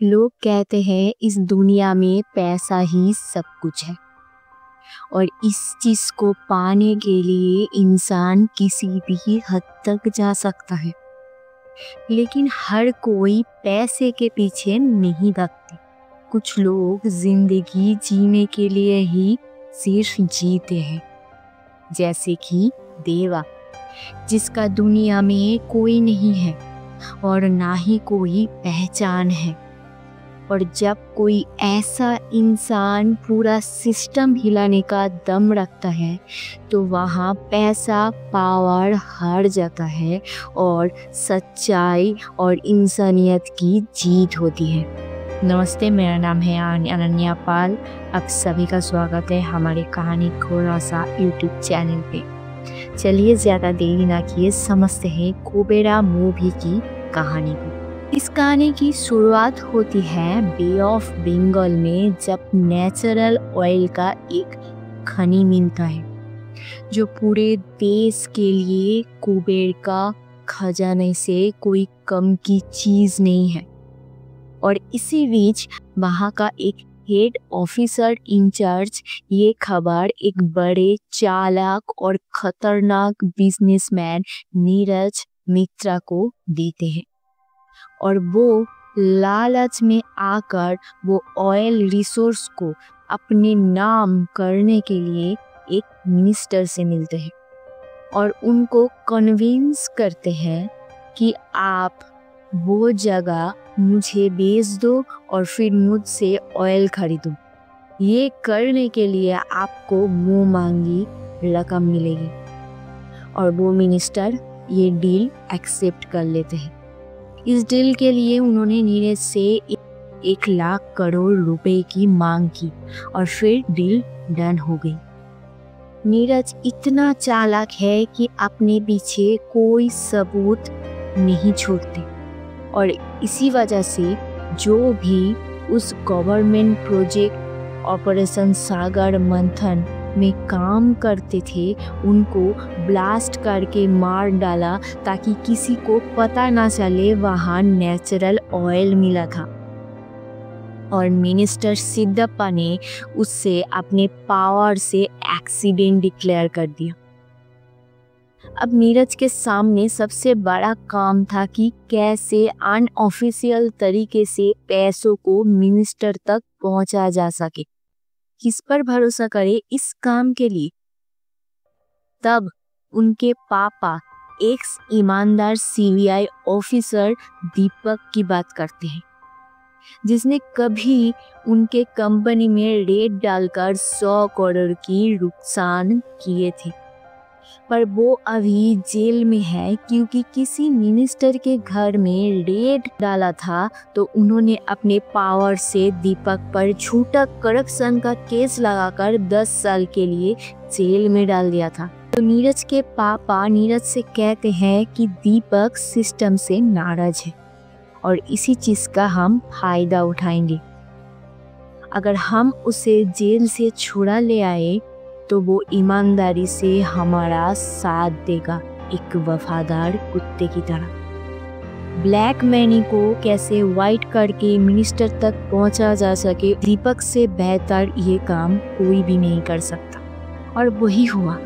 लोग कहते हैं इस दुनिया में पैसा ही सब कुछ है और इस चीज को पाने के लिए इंसान किसी भी हद तक जा सकता है। लेकिन हर कोई पैसे के पीछे नहीं भागते। कुछ लोग जिंदगी जीने के लिए ही सिर्फ जीते हैं, जैसे कि देवा, जिसका दुनिया में कोई नहीं है और ना ही कोई पहचान है। और जब कोई ऐसा इंसान पूरा सिस्टम हिलाने का दम रखता है तो वहाँ पैसा पावर हार जाता है और सच्चाई और इंसानियत की जीत होती है। नमस्ते, मेरा नाम है अनन्या पाल। आप सभी का स्वागत है हमारे कहानी खोलासा यूट्यूब चैनल पे। चलिए ज़्यादा देरी ना किए समझते हैं कुबेरा मूवी की कहानी को। इस कहानी की शुरुआत होती है बे ऑफ बंगाल में, जब नेचुरल ऑयल का एक खनि मिलता है जो पूरे देश के लिए कुबेर का खजाने से कोई कम की चीज नहीं है। और इसी बीच वहाँ का एक हेड ऑफिसर इंचार्ज ये खबर एक बड़े चालाक और खतरनाक बिजनेसमैन नीरज मित्रा को देते हैं और वो लालच में आकर वो ऑयल रिसोर्स को अपने नाम करने के लिए एक मिनिस्टर से मिलते हैं और उनको कन्विंस करते हैं कि आप वो जगह मुझे बेच दो और फिर मुझसे ऑयल खरीदो। ये करने के लिए आपको मुंह मांगी रकम मिलेगी। और वो मिनिस्टर ये डील एक्सेप्ट कर लेते हैं। इस डील के लिए उन्होंने नीरज से 1 लाख करोड़ रुपए की मांग की और फिर डील डन हो गई। नीरज इतना चालाक है कि अपने पीछे कोई सबूत नहीं छोड़ते और इसी वजह से जो भी उस गवर्नमेंट प्रोजेक्ट ऑपरेशन सागर मंथन में काम करते थे उनको ब्लास्ट करके मार डाला ताकि किसी को पता ना चले वहाँ नेचुरल ऑयल मिला था। और मिनिस्टर सिद्धप्पा ने उससे अपने पावर से एक्सीडेंट डिक्लेयर कर दिया। अब नीरज के सामने सबसे बड़ा काम था कि कैसे अनऑफिशियल तरीके से पैसों को मिनिस्टर तक पहुंचा जा सके। किस पर भरोसा करे इस काम के लिए? तब उनके पापा एक्स ईमानदार सीबीआई ऑफिसर दीपक की बात करते हैं, जिसने कभी उनके कंपनी में रेड डालकर 100 करोड़ की नुकसान किए थे। पर वो अभी जेल में है क्योंकि किसी मिनिस्टर के घर में रेड डाला था तो उन्होंने अपने पावर से दीपक पर झूठा करप्शन का केस लगाकर 10 साल के लिए जेल में डाल दिया था। तो नीरज के पापा नीरज से कहते हैं कि दीपक सिस्टम से नाराज है और इसी चीज का हम फायदा उठाएंगे। अगर हम उसे जेल से छुड़ा ले आए तो वो ईमानदारी से हमारा साथ देगा, एक वफादार कुत्ते की तरह। ब्लैक मनी को कैसे व्हाइट करके मिनिस्टर तक पहुंचा जा सके, दीपक से बेहतर ये काम कोई भी नहीं कर सकता। और वही हुआ।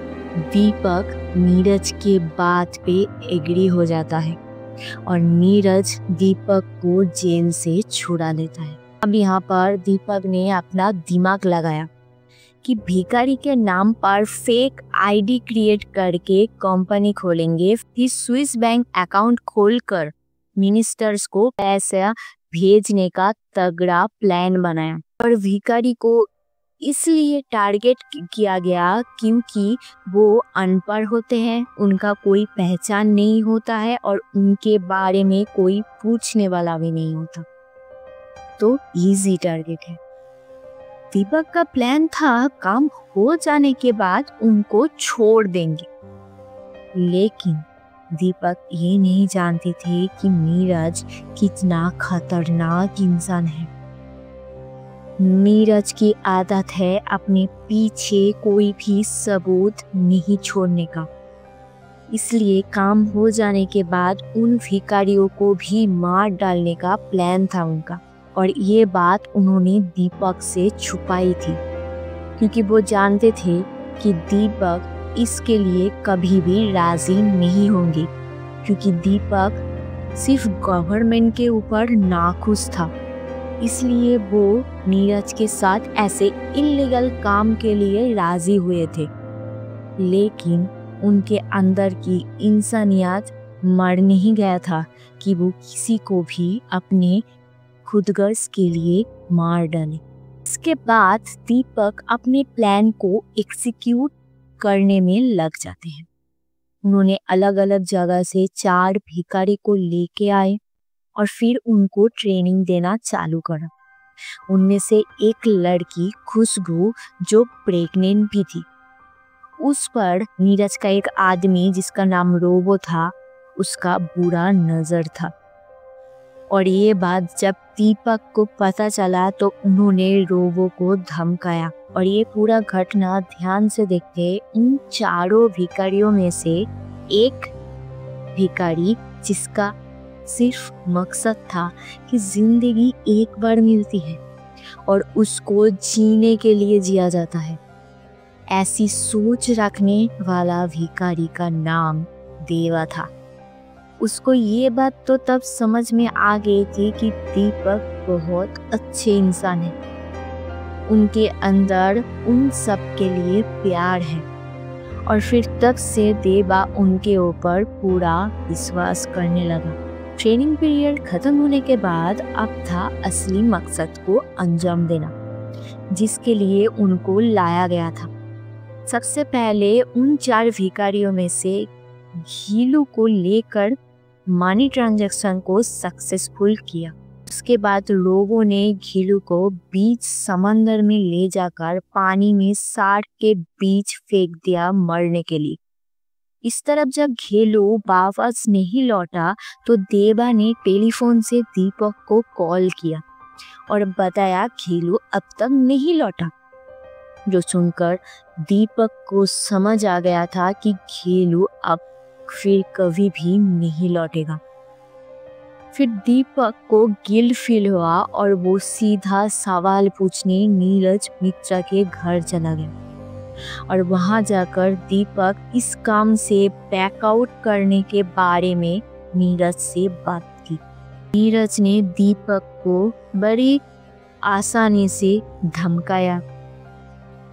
दीपक नीरज के बात पे एग्री हो जाता है और नीरज दीपक को जेल से छुड़ा लेता है। अब यहाँ पर दीपक ने अपना दिमाग लगाया कि भिखारी के नाम पर फेक आईडी क्रिएट करके कंपनी खोलेंगे, फिर स्विस बैंक अकाउंट खोलकर मिनिस्टर्स को पैसा भेजने का तगड़ा प्लान बनाया। और भिखारी को इसलिए टारगेट किया गया क्योंकि वो अनपढ़ होते हैं, उनका कोई पहचान नहीं होता है और उनके बारे में कोई पूछने वाला भी नहीं होता। तो इजी टारगेट है। दीपक का प्लान था काम हो जाने के बाद उनको छोड़ देंगे, लेकिन दीपक ये नहीं जानते थे कि नीरज कितना खतरनाक इंसान है। नीरज की आदत है अपने पीछे कोई भी सबूत नहीं छोड़ने का, इसलिए काम हो जाने के बाद उन भिखारियों को भी मार डालने का प्लान था उनका। और ये बात उन्होंने दीपक से छुपाई थी, क्योंकि वो जानते थे कि दीपक इसके लिए कभी भी राजी नहीं होंगे, क्योंकि दीपक सिर्फ गवर्नमेंट के ऊपर नाखुश था। इसलिए वो नीरज के साथ ऐसे इल्लीगल काम के लिए राजी हुए थे। लेकिन उनके अंदर की इंसानियत मर नहीं गया था कि वो किसी को भी अपने खुदगर्ज के लिए मार डाले। इसके बाद दीपक अपने प्लान को एग्जीक्यूट करने में लग जाते हैं। उन्होंने अलग अलग जगह से 4 भिखारी को लेके आए और फिर उनको ट्रेनिंग देना चालू करा। उनमें से एक लड़की खुशबू, जो प्रेग्नेंट भी थी, उस पर नीरज का एक आदमी जिसका नाम रोबो था, उसका बुरा नजर था। और ये बात जब दीपक को पता चला तो उन्होंने रोबो को धमकाया। और ये पूरा घटना ध्यान से देखते उन 4 भिखारियों में से एक भिखारी, जिसका सिर्फ मकसद था कि जिंदगी एक बार मिलती है और उसको जीने के लिए जिया जाता है, ऐसी सोच रखने वाला भिखारी का नाम देवा था। उसको ये बात तो तब समझ में आ गई थी कि दीपक बहुत अच्छे इंसान है, उनके अंदर उन सब के लिए प्यार है। और फिर तब से देवा उनके ऊपर पूरा विश्वास करने लगा। ट्रेनिंग पीरियड खत्म होने के बाद अब था असली मकसद को अंजाम देना, जिसके लिए उनको लाया गया था। सबसे पहले उन 4 भिखारियों में से घीलू को लेकर मनी ट्रांजैक्शन को सक्सेसफुल किया। उसके बाद लोगों ने घीलू को बीच समंदर में ले जाकर पानी में शार्क के बीच फेंक दिया मरने के लिए। इस तरफ जब घीलू वापस नहीं लौटा तो देवा ने टेलीफोन से दीपक को कॉल किया और बताया घीलू अब तक नहीं लौटा, जो सुनकर दीपक को समझ आ गया था कि घीलू अब फिर कभी भी नहीं लौटेगा। फिर दीपक को गिल्ट फील हुआ और वो सीधा सवाल पूछने नीरज मित्रा के घर चला गया। और वहां जाकर दीपक इस काम से बैकआउट करने के बारे में नीरज से बात की। नीरज ने दीपक को बड़ी आसानी से धमकाया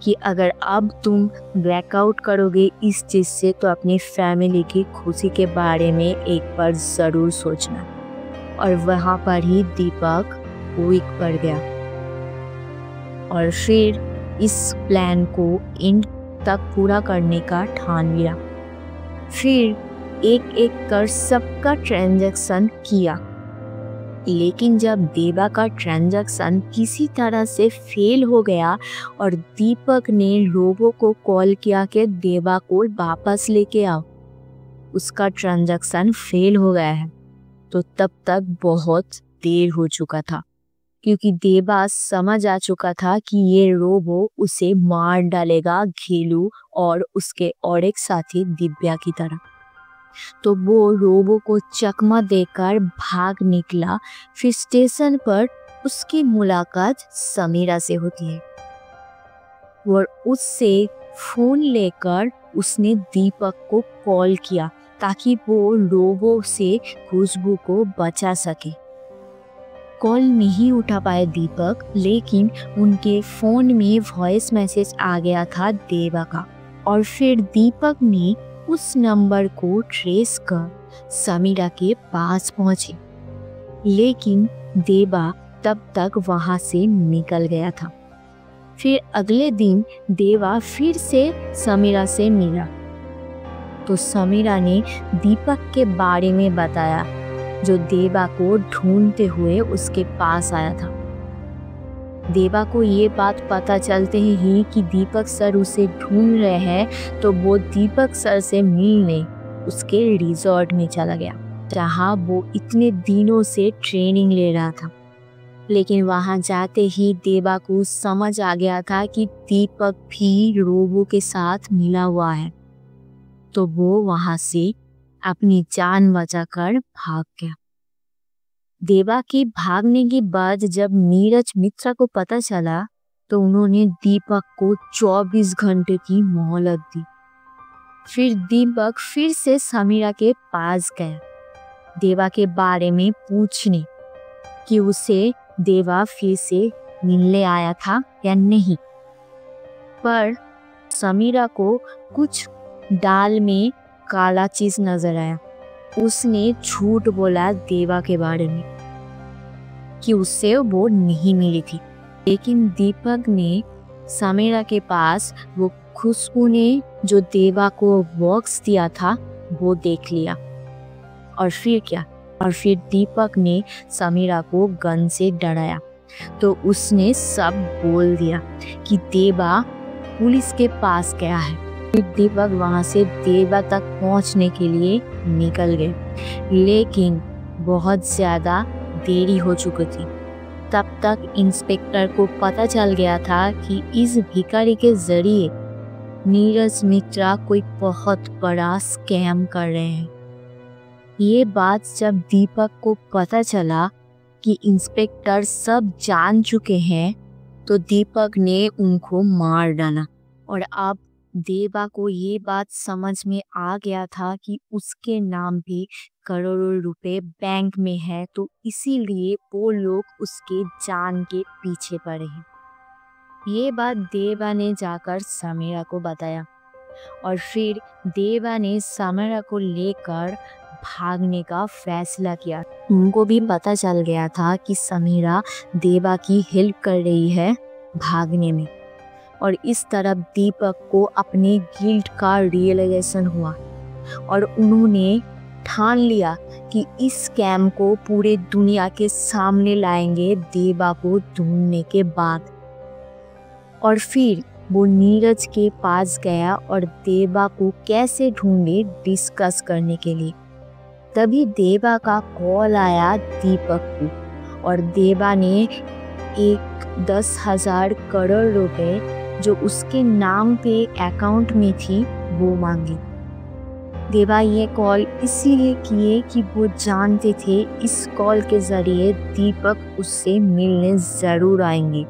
कि अगर अब तुम ब्लैकआउट करोगे इस चीज से तो अपनी फैमिली की खुशी के बारे में एक बार जरूर सोचना। और वहां पर ही दीपक वीक पड़ गया और फिर इस प्लान को एंड तक पूरा करने का ठान लिया। फिर एक एक कर सबका ट्रांजैक्शन किया, लेकिन जब देवा का ट्रांजैक्शन किसी तरह से फेल हो गया और दीपक ने लोगों को कॉल किया कि देवा को वापस लेके आओ, उसका ट्रांजैक्शन फेल हो गया है, तो तब तक बहुत देर हो चुका था, क्योंकि देवा समझ आ चुका था कि ये रोबो उसे मार डालेगा घीलू और उसके और एक साथी दिव्या की तरह। तो वो रोबो को चकमा देकर भाग निकला। फिर स्टेशन पर उसकी मुलाकात समीरा से होती है और उससे फोन लेकर उसने दीपक को कॉल किया ताकि वो रोबो से खुशबू को बचा सके। कॉल नहीं उठा पाए दीपक, लेकिन उनके फोन में वॉइस मैसेज आ गया था देवा का। और फिर दीपक ने उस नंबर को ट्रेस कर समीरा के पास पहुंचे, लेकिन देवा तब तक वहां से निकल गया था। फिर अगले दिन देवा फिर से समीरा से मिला तो समीरा ने दीपक के बारे में बताया, जो देवा को ढूंढते हुए उसके पास आया था। देवा को ये बात पता चलते ही कि दीपक सर उसे ढूंढ रहे हैं तो वो दीपक सर से मिलने उसके रिजॉर्ट में चला गया, जहां वो इतने दिनों से ट्रेनिंग ले रहा था। लेकिन वहां जाते ही देवा को समझ आ गया था कि दीपक भी रोबो के साथ मिला हुआ है, तो वो वहां से अपनी जान बचाकर भाग गया। देवा के भागने के बाद जब नीरज मित्रा को पता चला तो उन्होंने दीपक को 24 घंटे की मोहलत दी। फिर दीपक फिर से समीरा के पास गया देवा के बारे में पूछने कि उसे देवा फिर से मिलने आया था या नहीं। पर समीरा को कुछ दाल में काला चीज नजर आया। उसने झूठ बोला देवा के बारे में कि उससे वो नहीं मिली थी। लेकिन दीपक ने समीरा के पास वो खुशबू ने जो देवा को बॉक्स दिया था वो देख लिया। और फिर क्या? और फिर दीपक ने समीरा को गन से डराया तो उसने सब बोल दिया कि देवा पुलिस के पास गया है। फिर दीपक वहां से देवा तक पहुंचने के लिए निकल गए, लेकिन बहुत ज्यादा देरी हो चुकी थी। तब तक इंस्पेक्टर को पता चल गया था कि इस भिखारी के जरिए नीरज मित्रा कोई बहुत बड़ा स्कैम कर रहे हैं। ये बात जब दीपक को पता चला कि इंस्पेक्टर सब जान चुके हैं तो दीपक ने उनको मार डाला। और अब देवा को ये बात समझ में आ गया था कि उसके नाम भी करोड़ों रुपए बैंक में है, तो इसीलिए वो लोग उसके जान के पीछे पड़े हैं। ये बात देवा ने जाकर समीरा को बताया और फिर देवा ने समीरा को लेकर भागने का फैसला किया। उनको भी पता चल गया था कि समीरा देवा की हेल्प कर रही है भागने में। और इस तरह दीपक को अपने गिल्ट का रियलाइजेशन हुआ और उन्होंने ठान लिया कि इस स्कैम को पूरे दुनिया के सामने लाएंगे देवा को ढूंढने के बाद। और फिर वो नीरज के पास गया और देवा को कैसे ढूंढे डिस्कस करने के लिए। तभी देवा का कॉल आया दीपक को और देवा ने एक 10,000 करोड़ रुपए जो उसके नाम पे अकाउंट में थी वो मांगी। देवा ये कॉल इसीलिए किए कि वो जानते थे इस कॉल के जरिए दीपक उससे मिलने जरूर आएंगे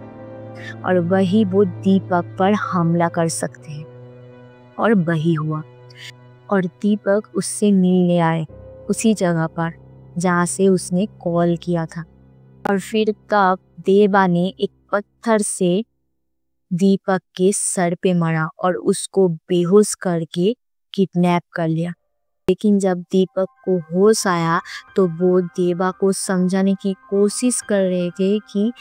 और वही वो दीपक पर हमला कर सकते हैं। और वही हुआ और दीपक उससे मिलने आए उसी जगह पर जहाँ से उसने कॉल किया था। और फिर तब देवा ने एक पत्थर से दीपक के सर पे मारा और उसको बेहोश करके किडनैप कर लिया। लेकिन जब दीपक को होश आया तो वो देवा को समझाने की कोशिश कर रहे थे कि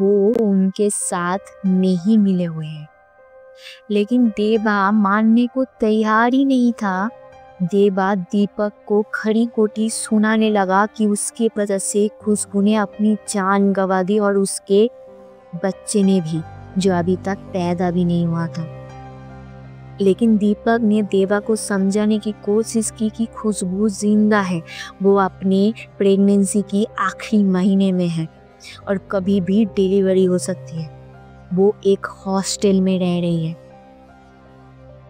वो उनके साथ नहीं मिले हुए हैं, लेकिन देवा मानने को तैयार ही नहीं था। देवा दीपक को खरी खोटी सुनाने लगा कि उसके वजह से खुशबू ने अपनी जान गंवा दी और उसके बच्चे ने भी, जो अभी तक पैदा भी नहीं हुआ था। लेकिन दीपक ने देवा को समझाने की कोशिश की कि खुशबू जिंदा है, वो अपने प्रेगनेंसी की आखिरी महीने में है और कभी भी डिलीवरी हो सकती है। वो एक हॉस्टल में रह रही है।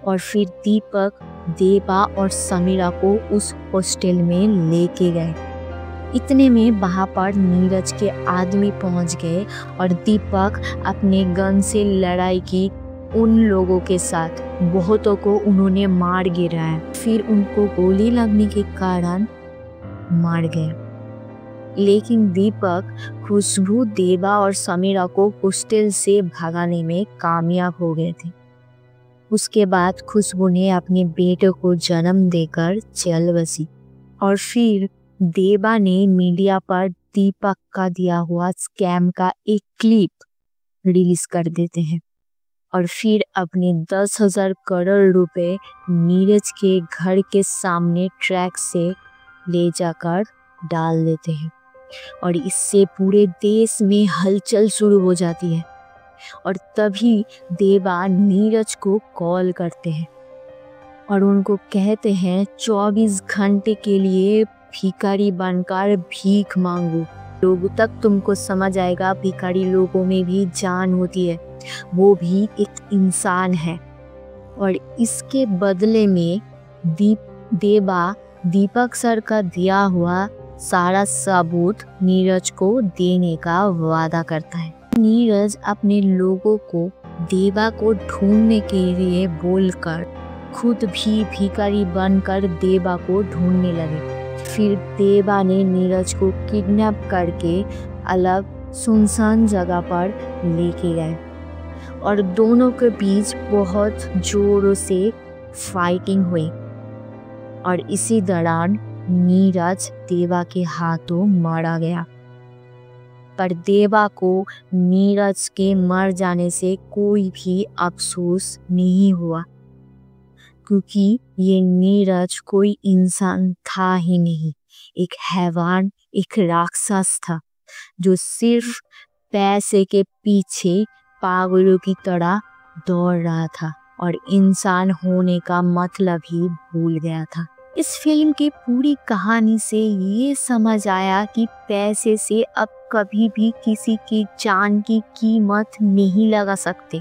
और फिर दीपक देवा और समीरा को उस हॉस्टल में लेके गए। इतने में वहाँ पर नीरज के आदमी पहुँच गए और दीपक अपने गन से लड़ाई की उन लोगों के साथ। बहुतों को उन्होंने मार गिराया, फिर उनको गोली लगने के कारण मार गए। लेकिन दीपक खुशबू, देवा और समीरा को हॉस्टल से भगाने में कामयाब हो गए थे। उसके बाद खुशबू ने अपने बेटे को जन्म देकर चल बसी। और फिर देवा ने मीडिया पर दीपक का दिया हुआ स्कैम का एक क्लिप रिलीज कर देते हैं और फिर अपने 10,000 करोड़ रुपए नीरज के घर के सामने ट्रैक से ले जाकर डाल देते हैं। और इससे पूरे देश में हलचल शुरू हो जाती है। और तभी देवा नीरज को कॉल करते हैं और उनको कहते हैं 24 घंटे के लिए भिखारी बनकर भीख मांगो। लोगों तक तुमको समझ आएगा भिखारी लोगों में भी जान होती है, वो भी एक इंसान है। और इसके बदले में देवा दीपक सर का दिया हुआ सारा सबूत नीरज को देने का वादा करता है। नीरज अपने लोगों को देवा को ढूंढने के लिए बोलकर खुद भी भिखारी बनकर देवा को ढूंढने लगे। फिर देवा ने नीरज को किडनैप करके अलग सुनसान जगह पर लेके गए और दोनों के बीच बहुत जोरों से फाइटिंग हुई और इसी दौरान नीरज देवा के हाथों मारा गया। पर देवा को नीरज के मर जाने से कोई भी अफसोस नहीं हुआ, क्योंकि ये नीरज कोई इंसान था ही नहीं, एक हैवान, एक राक्षस था जो सिर्फ पैसे के पीछे पागलों की तरह दौड़ रहा था और इंसान होने का मतलब ही भूल गया था। इस फिल्म की पूरी कहानी से ये समझ आया कि पैसे से अब कभी भी किसी की जान की कीमत नहीं लगा सकते।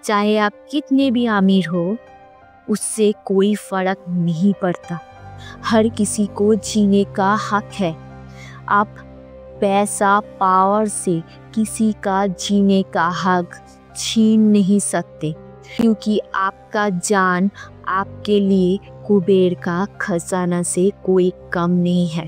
चाहे आप कितने भी अमीर हो, उससे कोई फर्क नहीं पड़ता। हर किसी को जीने का हक है। आप पैसा, पावर से किसी का जीने का हक छीन नहीं सकते, क्योंकि आपका जान आपके लिए कुबेर का खजाना से कोई कम नहीं है।